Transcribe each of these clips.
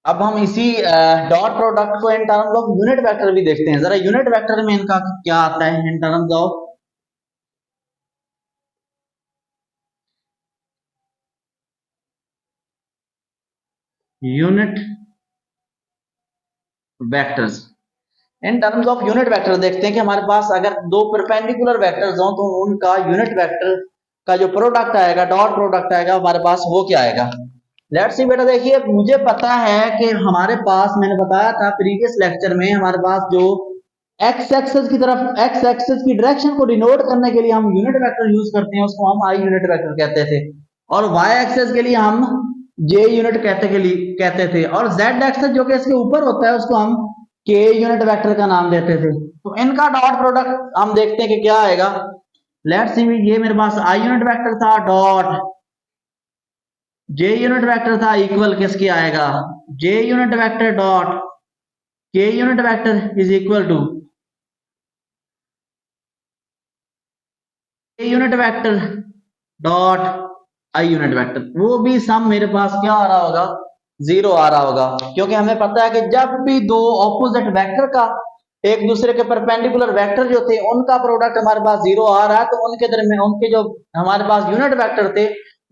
अब हम इसी डॉट प्रोडक्ट को in terms of unit vector भी देखते हैं। जरा यूनिट वेक्टर में इनका क्या आता है in terms of unit vectors. In terms of unit vector देखते हैं कि हमारे पास अगर दो परपेंडिकुलर वेक्टर्स हों तो उनका यूनिट वेक्टर का जो प्रोडक्ट आएगा, डॉट प्रोडक्ट आएगा हमारे पास, वो क्या आएगा। लेट्स सी बेटा, देखिए मुझे पता है कि हमारे पास, मैंने बताया था प्रीवियस लेक्चर में, हमारे पास जो एक्स एक्सिस की तरफ, एक्स एक्सिस की डायरेक्शन को डिनोट करने के लिए हम यूनिट वेक्टर यूज करते हैं, उसको हम आई यूनिट वेक्टर कहते थे। और वाई एक्सिस के लिए हम जे यूनिट कहते थे। और जेड एक्सिस जो कि इसके ऊपर होता है उसको हम के यूनिट वेक्टर का नाम देते थे। तो इनका डॉट प्रोडक्ट हम देखते हैं कि क्या आएगा। लेट्स सी, ये मेरे पास आई यूनिट वेक्टर था, डॉट जे यूनिट वेक्टर था, इक्वल किसके आएगा, j unit vector dot k unit vector is equal to k unit vector dot i unit vector. वो भी सम मेरे पास क्या आ रहा होगा, जीरो आ रहा होगा, क्योंकि हमें पता है कि जब भी दो ऑपोजिट वेक्टर का एक दूसरे के परपेंडिकुलर वेक्टर जो थे उनका प्रोडक्ट हमारे पास जीरो आ रहा है, तो उनके दरमियान उनके जो हमारे पास यूनिट वेक्टर थे,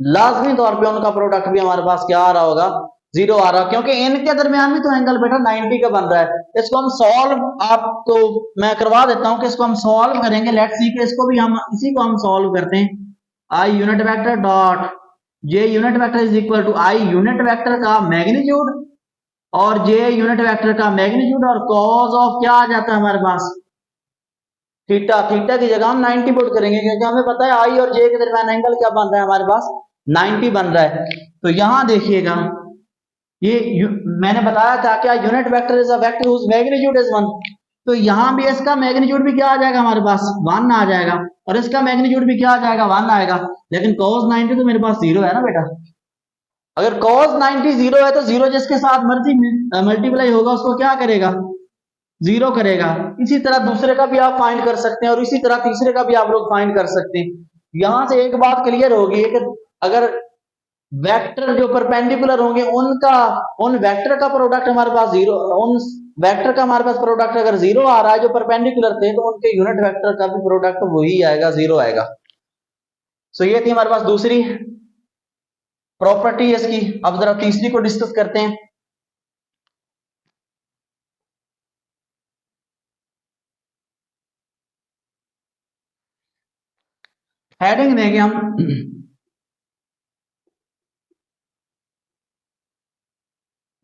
लाजमी तौर पे उनका प्रोडक्ट भी हमारे पास क्या आ रहा होगा, जीरो आ रहा, क्योंकि इनके दरमियान भी तो एंगल बेटा 90 का बन रहा है। इसको हम सॉल्व, आपको मैं करवा देता हूं कि इसको हम सॉल्व करेंगे। लेट्स सी के इसको भी हम, इसी को हम सॉल्व करते हैं। I unit vector dot j unit vector is equal to i unit vector का मैग्नीट्यूड और जे यूनिट वेक्टर का मैग्नीट्यूड और कॉज ऑफ क्या आ जाता है हमारे पास, थीटा। थीटा की जगह हम 90 पुट करेंगे, क्योंकि हमें पता है आई और जे के दरमियान एंगल क्या बन रहा है हमारे पास, 90 बन रहा है। तो यहां देखिएगा, ये मैंने बताया था क्या, unit vector is a vector whose magnitude is 1। तो यहां भी इसका मैग्नीट्यूड भी क्या आ जाएगा हमारे पास, 1 आ जाएगा, और इसका मैग्नीट्यूड भी क्या आ जाएगा, 1 आएगा। लेकिन cos 90 तो मेरे पास जीरो है ना बेटा। अगर cos 90 जीरो है तो जीरो जिसके साथ मर्जी मल्टीप्लाई होगा उसको क्या करेगा, जीरो करेगा। इसी तरह दूसरे का भी आप फाइंड कर सकते हैं और इसी तरह तीसरे का भी आप लोग फाइंड कर सकते हैं। यहां से एक बात क्लियर होगी कि अगर वेक्टर जो परपेंडिकुलर होंगे उनका, उन वेक्टर का प्रोडक्ट हमारे पास जीरो, उन वेक्टर का हमारे पास प्रोडक्ट अगर जीरो आ रहा है जो परपेंडिकुलर थे, तो उनके यूनिट वेक्टर का भी प्रोडक्ट वही आएगा, जीरो आएगा। सो ये थी हमारे पास दूसरी प्रॉपर्टी इसकी। अब जरा तीसरी को डिस्कस करते हैं। हेडिंग देंगे हम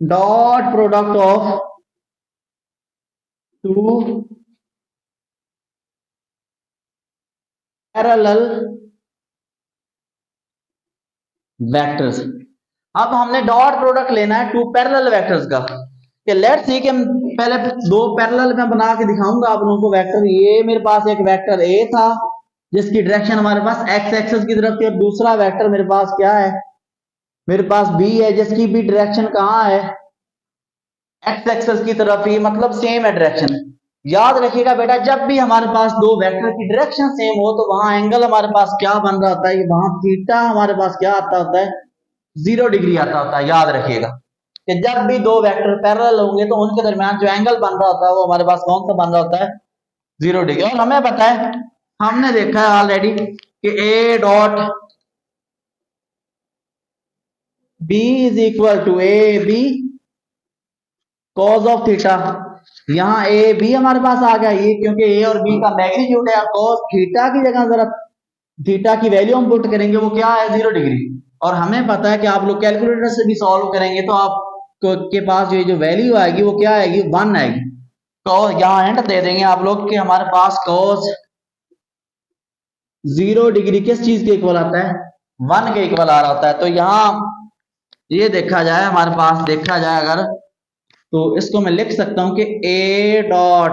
dot product of two parallel vectors. अब हमने डॉट प्रोडक्ट लेना है टू पैरेलल वेक्टर्स का। कि लेट्स सी कि हम पहले दो पैरेलल में बना के दिखाऊंगा आप लोगों को वेक्टर। ये मेरे पास एक वेक्टर ए था जिसकी डायरेक्शन हमारे पास एक्स एक्सिस की तरफ थी, और दूसरा वेक्टर मेरे पास क्या है, मेरे पास बी है जिसकी भी डायरेक्शन कहाँ है, एक्स एक्सिस की तरफ ही, मतलब सेम है डायरेक्शन। याद रखिएगा बेटा, जब भी हमारे पास दो वेक्टर की डायरेक्शन सेम हो तो वहां एंगल हमारे पास क्या बन रहा होता है, वहां थीटा हमारे पास क्या आता होता है, 0 डिग्री आता होता है। याद रखिएगा कि जब भी दो वेक्टर पैरेलल होंगे तो उनके दरमियान जो एंगल बन रहा होता है वो हमारे पास कौन सा बन रहा होता है, 0 डिग्री। और हमें पता है, हमने देखा है ऑलरेडी कि A dot B is equal to A B cos of theta. यहाँ ए बी हमारे पास आ गया, ये क्योंकि ए और बी का मैग्नीट्यूड है। कॉस थीटा की जगह जरा थीटा की वैल्यू हम पुट करेंगे, वो क्या है, 0 डिग्री। और हमें पता है कि आप लोग कैलकुलेटर से भी सॉल्व करेंगे तो आप के पास ये जो वैल्यू आएगी वो क्या आएगी, 1 आएगी। तो यहाँ एंड दे देंगे आप लोग कि हमारे पास कॉस 0 डिग्री किस चीज के इक्वल आता है, 1 के इक्वल आ रहा होता है। तो यहाँ ये देखा जाए, हमारे पास देखा जाए अगर, तो इसको मैं लिख सकता हूं कि A dot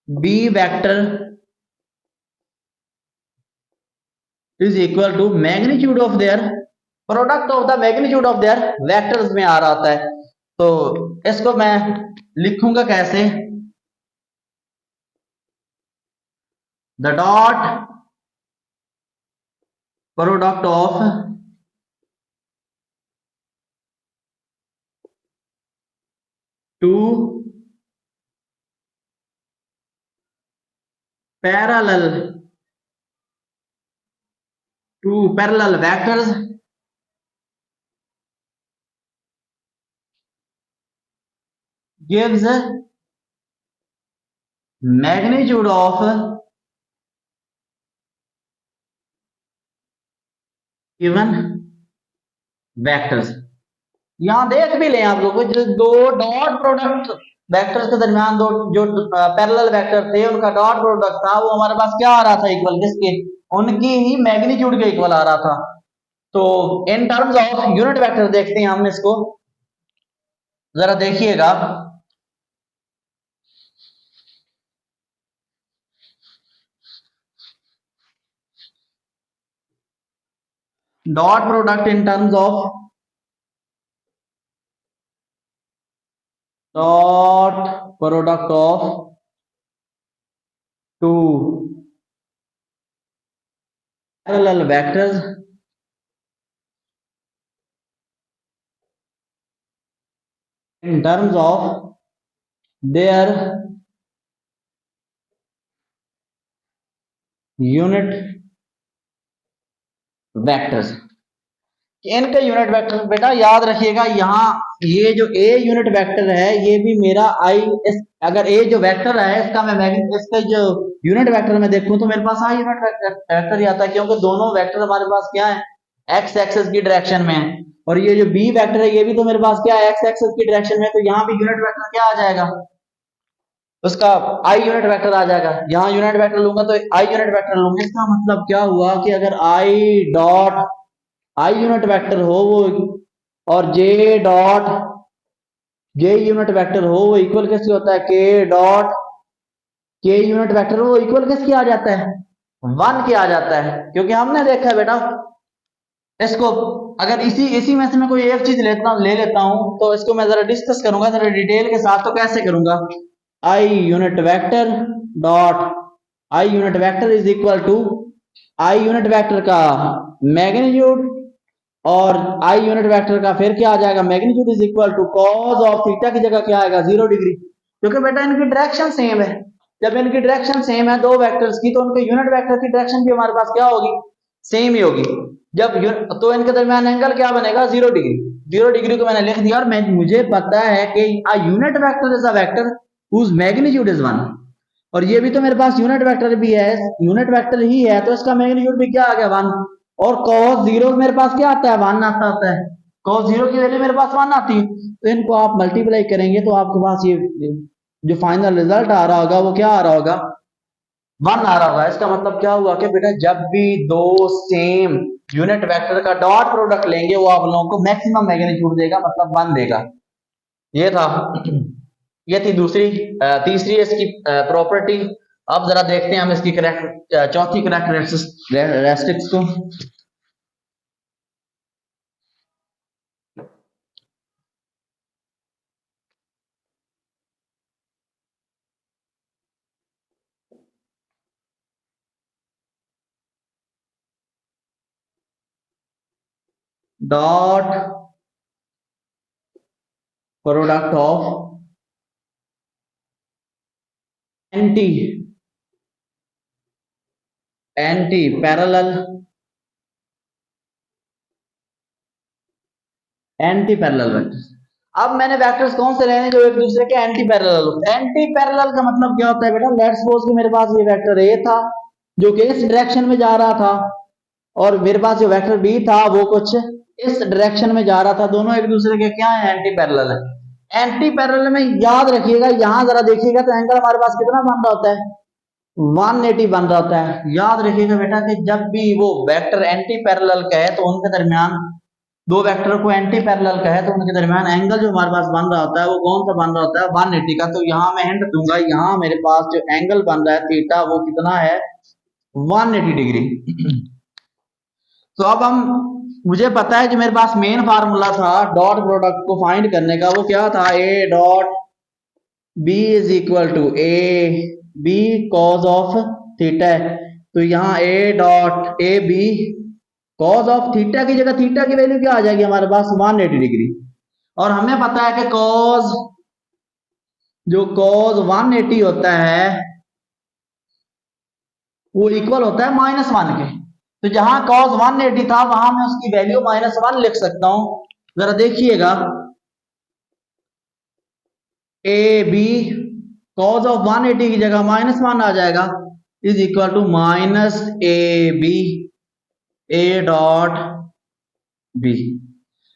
B vector is equal to magnitude of their, product of the magnitude of their vectors में आ रहा होता है। तो इसको मैं लिखूंगा कैसे, the dot product of two parallel vectors gives magnitude of given vectors। यहां देख भी लें आप लोग जो दो डॉट प्रोडक्ट वेक्टर्स के दरमियान दो जो पैरेलल वेक्टर थे उनका डॉट प्रोडक्ट था वो हमारे पास क्या आ रहा था इक्वल किसके, उनकी ही मैग्नीट्यूड के इक्वल आ रहा था। तो in terms of unit vector देखते हैं हम इसको, जरा देखिएगा। Dot product in terms of dot product of two parallel vectors in terms of their unit vectors। इनका यूनिट वेक्टर बेटा याद रखिएगा, यहाँ ये जो ए यूनिट वेक्टर है ये भी मेरा आई, अगर ए जो वेक्टर है इसका मैं इसका जो यूनिट वेक्टर में देखूं तो मेरे पास आई यूनिट वेक्टर ही आता है, क्योंकि दोनों वेक्टर हमारे पास क्या है, एक्स एक्सेस की डायरेक्शन में है। और ये जो बी वेक्टर है ये भी तो मेरे पास क्या है, एक्स एक्सेस की डायरेक्शन में, तो यहाँ भी यूनिट वेक्टर क्या आ जाएगा, उसका आई यूनिट वेक्टर आ जाएगा। यहाँ यूनिट वेक्टर लूंगा तो आई यूनिट वेक्टर लूंगा। इसका मतलब क्या हुआ कि अगर I dot i unit vector हो वो और J dot j unit vector हो वो इक्वल किसके होता है, के डॉट के यूनिट वेक्टर वो इक्वल किसके आ जाता है, 1 के आ जाता है। क्योंकि हमने देखा है बेटा इसको, अगर इसी में से मैं कोई एक चीज ले लेता हूं तो इसको मैं जरा डिस्कस करूंगा जरा डिटेल के साथ। तो कैसे करूंगा, i unit vector dot i unit vector is equal to i unit vector का मैग्नीट्यूड और आई यूनिट वेक्टर का फिर क्या आ जाएगा, magnitude is equal to cos of theta की जगह क्या आएगा, 0 डिग्री। क्योंकि बेटा इनकी डायरेक्शन सेम है, जब इनकी डायरेक्शन सेम है दो वेक्टर्स की तो उनके यूनिट वेक्टर की डायरेक्शन भी हमारे पास क्या होगी, सेम ही होगी। जब तो इनके दरमियान एंगल क्या बनेगा, 0 डिग्री। 0 डिग्री को मैंने लिख दिया और मुझे पता है कि a unit vector is a vector whose magnitude is 1। और ये भी तो मेरे पास यूनिट वेक्टर भी है, यूनिट वेक्टर ही है तो इसका मैग्नीट्यूड भी क्या आ गया, 1। और cos 0 मेरे पास क्या आता है, 1 आता है। cos 0 की वैल्यू मेरे पास 1 आती है, तो इनको आप मल्टीप्लाई करेंगे तो आपके पास ये जो फाइनल रिजल्ट आ रहा होगा वो क्या आ रहा होगा, 1 आ रहा होगा। इसका मतलब क्या हुआ कि बेटा जब भी दो सेम यूनिट वेक्टर का डॉट प्रोडक्ट लेंगे वो आप लोगों को मैक्सिमम मैग्नीट्यूड देगा, मतलब 1 देगा। ये था, ये थी तीसरी इसकी प्रॉपर्टी। अब जरा देखते हैं हम इसकी चौथी करैक्टरिस्टिक्स को। Dot product of anti parallel vectors. अब मैंने वेक्टर्स कौन से लेने जो एक दूसरे के एंटी पैरेलल होते हैं। एंटी पैरेलल का मतलब क्या होता है बेटा, लेट्स सपोज कि मेरे पास ये वेक्टर ए था जो कि इस डायरेक्शन में जा रहा था और मेरे पास जो वेक्टर बी था वो कुछ इस डायरेक्शन में जा रहा था, दोनों एक दूसरे के क्या है, एंटी पैरेलल है। एंटी पैरेलल में याद रखिएगा, यहां जरा देखिएगा तो एंगल हमारे पास कितना बन रहा होता है, 180 बन रहा होता है। याद रखिएगा बेटा कि जब भी वो वेक्टर एंटी पैरेलल का है तो उनके दरमियान, दो वेक्टर को एंटी पैरेलल का है तो उनके दरमियान एंगल जो हमारे पास बन रहा होता है वो कौन सा बन रहा होता है, 180 का। तो यहाँ मैं हिंट दूंगा, यहाँ मेरे पास जो एंगल बन रहा है थीटा वो कितना है, 180 डिग्री। तो अब मुझे पता है जो मेरे पास मेन फार्मूला था डॉट प्रोडक्ट को फाइंड करने का वो क्या था, A dot B is equal to A B cos of theta. तो यहाँ A dot A B cos of theta की जगह थीटा की वैल्यू क्या आ जाएगी हमारे पास, 180 डिग्री। और हमें पता है कि कॉज जो cos 180 होता है वो इक्वल होता है -1 के। तो जहां cos 180 था वहां मैं उसकी वैल्यू -1 लिख सकता हूं। जरा देखिएगा, ए बी cos ऑफ 180 की जगह -1 आ जाएगा, is equal to minus A B A dot B.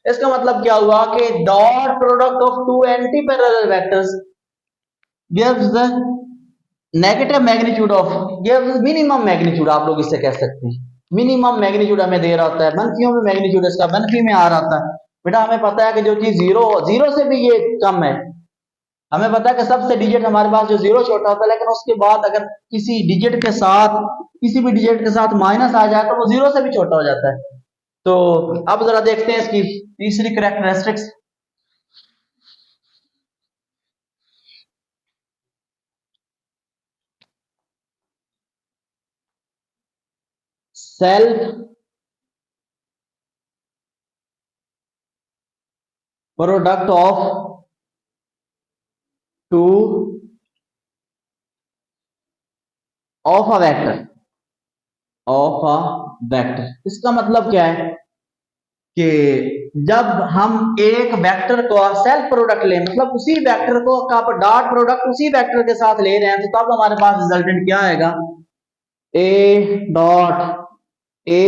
इसका मतलब क्या हुआ कि dot product of two anti parallel vectors gives the negative magnitude of, gives minimum magnitude, आप लोग इससे कह सकते हैं। मिनिमम मैग्नीट्यूड हमें दे रहा होता है, मनफियों में मैग्नीट्यूड इसका मनफी में आ रहा होता है। बेटा हमें पता है कि जो चीज जीरो जीरो से भी ये कम है, हमें पता है कि सबसे डिजिट हमारे पास जो जीरो छोटा होता है, लेकिन उसके बाद अगर किसी डिजिट के साथ, किसी भी डिजिट के साथ माइनस आ जाए तो वो जीरो से भी छोटा हो जाता है। तो अब जरा देखते हैं इसकी तीसरी characteristics. Self product of two of a vector, of a vector, इसका मतलब क्या है कि जब हम एक वेक्टर को सेल्फ प्रोडक्ट लें, मतलब उसी वेक्टर को का डॉट प्रोडक्ट उसी वेक्टर के साथ ले रहे हैं, तो तब हमारे पास रिजल्टेंट क्या आएगा, A dot A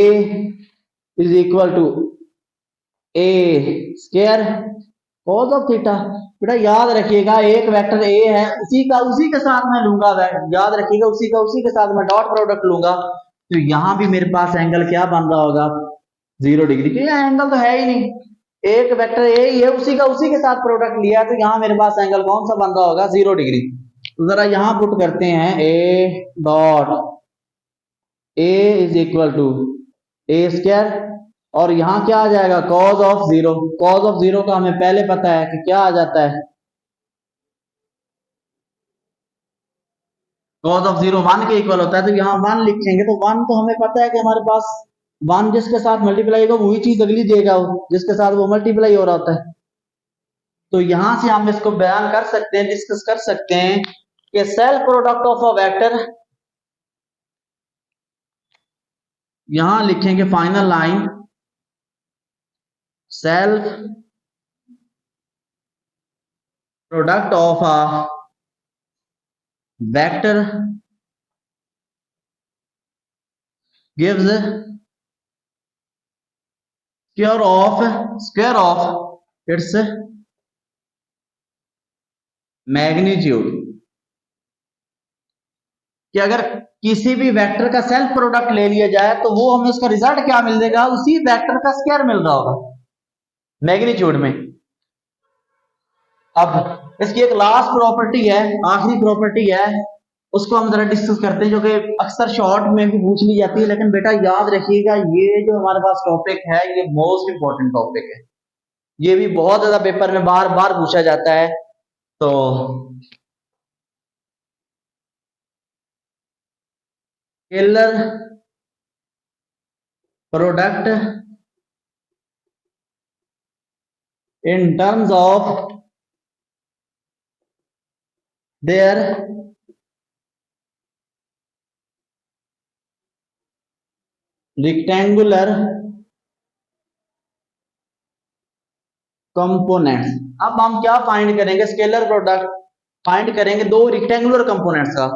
is equal to A square cos of theta. बेटा याद रखिएगा एक वेक्टर ए है, उसी के साथ मैं लूंगा, याद रखिएगा उसी के साथ मैं डॉट प्रोडक्ट लूंगा, तो यहां भी मेरे पास एंगल क्या बन रहा होगा, 0 डिग्री। क्योंकि यहाँ एंगल तो है ही नहीं, एक वेक्टर ए ही है, उसी के साथ प्रोडक्ट लिया है, तो यहाँ मेरे पास एंगल कौन सा बन रहा होगा, 0 डिग्री। तो जरा यहां पुट करते हैं A dot A is equal to A square, और यहां क्या आ जाएगा, cos of zero. Cos of zero का हमें पहले पता है कि क्या आ जाता है, कॉज ऑफ जीरो 1 के इक्वल होता है, तो यहाँ 1 लिखेंगे, तो 1 तो हमें पता है कि हमारे पास 1 जिसके साथ मल्टीप्लाई होगा वही चीज अगली देगा जिसके साथ वो मल्टीप्लाई हो रहा होता है। तो यहां से हम इसको बयान कर सकते हैं, डिस्कस कर सकते हैं कि self product of a vector, यहां लिखेंगे final line, self product of a vector gives square of its magnitude. कि अगर किसी भी वेक्टर का सेल्फ प्रोडक्ट ले लिया जाए तो वो हमें उसका रिजल्ट क्या मिल देगा, उसी वेक्टर का स्क्वायर मिल रहा होगा मैग्नीट्यूड में। अब इसकी एक लास्ट प्रॉपर्टी है, आखिरी प्रॉपर्टी है, उसको हम जरा डिस्कस करते हैं, जो कि अक्सर शॉर्ट में भी पूछ ली जाती है, लेकिन बेटा याद रखिएगा ये जो हमारे पास टॉपिक है ये मोस्ट इंपॉर्टेंट टॉपिक है, ये भी बहुत ज्यादा पेपर में बार बार पूछा जाता है। तो scalar product in terms of their rectangular components. अब हम क्या फाइंड करेंगे, स्केलर प्रोडक्ट फाइंड करेंगे दो रेक्टेंगुलर कंपोनेंट्स का।